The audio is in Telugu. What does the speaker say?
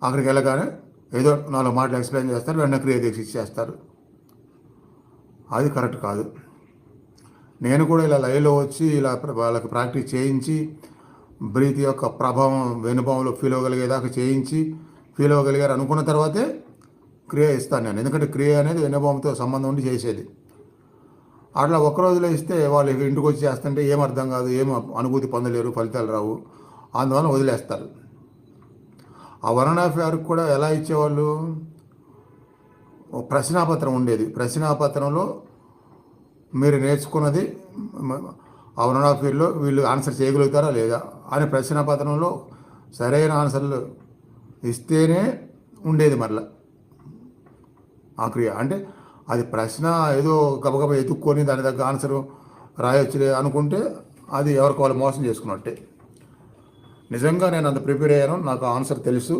అక్కడికి వెళ్ళగానే ఏదో 4 మాటలు ఎక్స్ప్లెయిన్ చేస్తారు, వెంటనే క్రియ దీక్ష ఇచ్చేస్తారు. అది కరెక్ట్ కాదు. నేను కూడా ఇలా లైవ్లో వచ్చి ఇలా వాళ్ళకి ప్రాక్టీస్ చేయించి బ్రీత్ యొక్క ప్రభావం వెనుభావంలో ఫీల్ అవ్వగలిగేదాకా చేయించి ఫీల్ అవ్వగలిగారు అనుకున్న తర్వాతే క్రియ ఇస్తాను నేను. ఎందుకంటే క్రియ అనేది వెనుభావంతో సంబంధం ఉండి చేసేది. అట్లా ఒక్క రోజులో ఇస్తే వాళ్ళు ఇంటికి వచ్చి చేస్తుంటే ఏం అర్థం కాదు, ఏం అనుభూతి పొందలేరు, ఫలితాలు రావు, అందువల్ల వదిలేస్తారు. ఆ 1.5 years కూడా ఎలా ఇచ్చేవాళ్ళు, ప్రశ్నాపత్రం ఉండేది. ప్రశ్నాపత్రంలో మీరు నేర్చుకున్నది ఆ 1.5 yearsలో వీళ్ళు ఆన్సర్ చేయగలుగుతారా లేదా అని ప్రశ్నాపత్రంలో సరైన ఆన్సర్లు ఇస్తేనే ఉండేది మరలా ఆ క్రియ. అంటే అది ప్రశ్న ఏదో గబగబా ఎత్తుక్కొని దాని దగ్గర ఆన్సరు రాయొచ్చులే అనుకుంటే అది ఎవరికి వాళ్ళు మోసం చేసుకున్నట్టే. నిజంగా నేను అంత ప్రిపేర్ అయ్యాను, నాకు ఆన్సర్ తెలుసు.